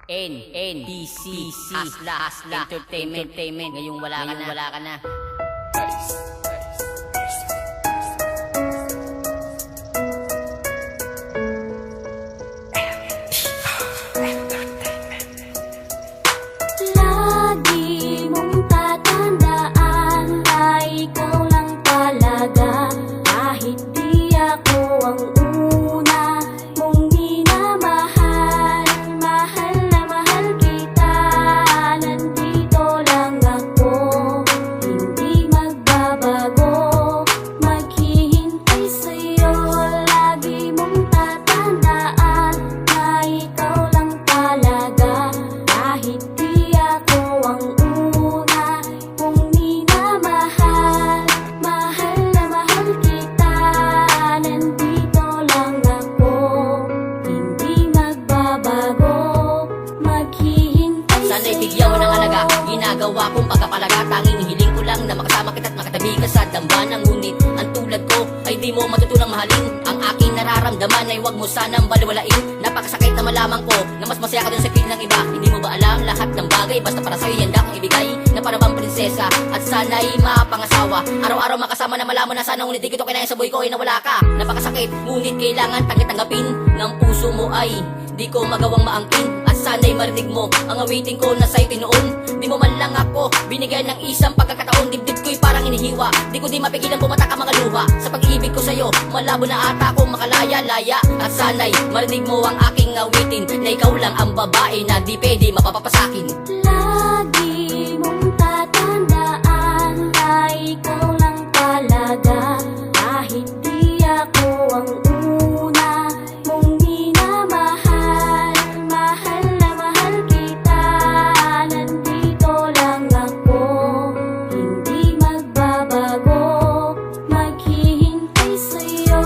NNDC Hasla Entertainment. Ngayong wala ka na. Lagi mong tatandaan na ikaw lang talaga. Kahit di ako ang una mong minamahal, mahal na mahal kita. Nandito lang ako, hindi magbabago, maghihintay sa'yo. Lagi mong tatandaan na ikaw lang talaga. Kahit di ako ang una mong minamahal, mahal na mahal kita. Nandito lang ako, hindi magbabago, maghihintay Sana'y bigyan mo ng halaga, ginagawa kong pagkapalaga. Tanging hiling ko lang na makasama kita't makatabi ka sa dambana. Ngunit ang tulad ko ay di mo matutunang mahalin. Ang aking nararamdaman ay wag mo sanang baliwalain. Napakasakit na malaman ko na mas masaya ka dun sa piling ng iba. Hindi mo ba alam lahat ng bagay basta para sa'yo yan kong ibigay na para bang prinsesa at sana'y mapangasawa. Araw-araw makasama na malaman na sana, ngunit di kito kinain sa buhay ko ay nawala ka. Napakasakit ngunit kailangan tanggapin ng puso mo ay di ko magawang maangkin. At sana'y marinig mo ang awitin ko na sa'yo tinuon. Di mo man lang ako binigyan ng isang pagkakataon. Dibdib ko'y parang inihiwa, di ko di mapigilan pumatak ang mga luha. Sa pag-ibig ko sa'yo, malabo na ata akong makalaya-laya. At sana'y marinig mo ang aking awitin na ikaw lang ang babae na di pwede mapapasakin. Lagi mong tatandaan na ikaw lang talaga. Kahit di ako ang una mong minamahal, mahal na mahal kita. Nandito lang ako, hindi magbabago, maghihintay sa'yo.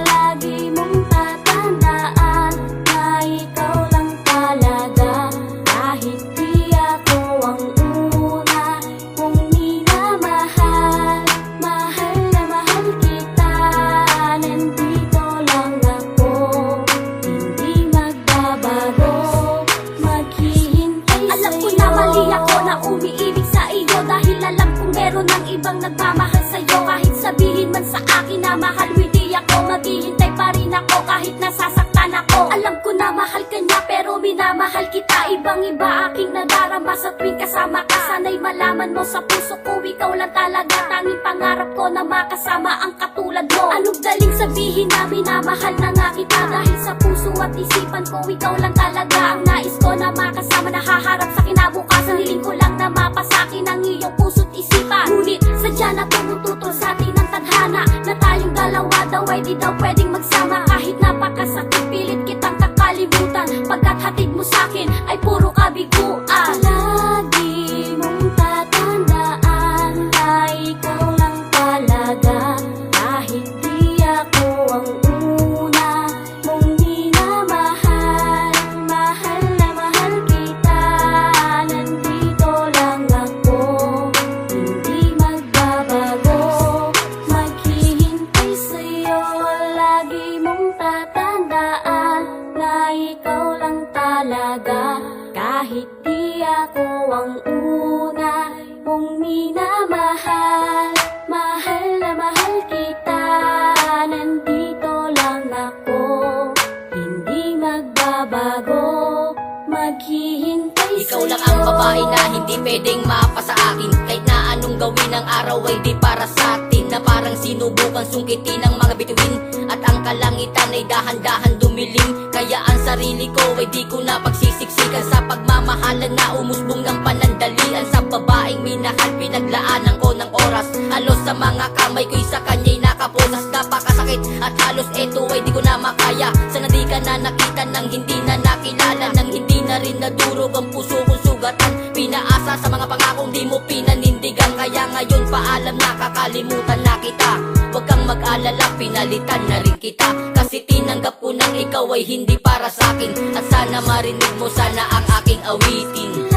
Lagi mong tatandaan na ikaw lang talaga. Kahit di ako ang una mong minamahal, mahal na mahal kita. Nandito lang ako, hindi magbabago, maghihintay sa'yo. Alam ko na mali ako na umiibig sa iyo, dahil alam kong meron ng ibang nagmamahal sa'yo. Kahit sabihin man sa akin na mahal mo di ako, maghihintay pa rin ako kahit nasasaktan ako. Alam ko na mahal ka niya pero minamahal kita. Ibang iba aking nadarama sa tuwing kasama ka. Sana'y malaman mo sa puso ko ikaw lang talaga. Tanging pangarap ko na makasama ang katulad mo. Anong daling sabihin na minamahal na nga kita, dahil sa puso at isipan ko ikaw lang talaga. Ang nais ko na makasama, nahaharap sa kinabukasan. Hiling ko lang na mapasakin ang iyong puso't isipan. Ngunit sadya na tumututol sa atin ang tadhana na tayong dalawa daw ay di daw pwedeng magsama. Kahit napakasakit pilit kitang kakalimutan, pagkat hatid mo sa'kin ay puro kabiguan. Lagi mong tatandaan na ikaw lang talaga. Kahit di ako ang una mong minamahal, mahal na mahal kita. Nandito lang ako, hindi magbabago, maghihintay sa'yo. Lagi mong tatandaan na ikaw lang talaga. Kahit di ako ang una mong minamahal, mahal na mahal kita. Nandito lang ako, hindi magbabago, maghihintay sa'yo. Ikaw lang ang babae na hindi pwedeng mapasa akin. Kahit na anong gawin ng araw ay di para sa atin. Na parang sinubukan sungkitin ng mga bituin, at ang kalangitan ay dahan-dahan dumilim. Kaya ang sarili ko ay di ko na pagsisiksikan. Sa pagmamahalan na umusbong ng panandalian. Sa babaeng minahal pinaglaanan ko ng oras. Halos sa mga kamay ko'y sa kanya'y nakaposas. Napakasakit at halos eto ay di ko na makaya. Sana di ka na nakita nang hindi na nakilala, nang hindi na rin nadurog ang puso kong sugatan. Pinaasa sa mga pangakong di mo pinanindigan. Kaya ngayon paalam na, kakalimutan na kita. Huwag kang mag-alala, pinalitan na rin kita. Kasi tinanggap ko nang ikaw ay hindi para sa'kin. At sana marinig mo sana ang aking awitin.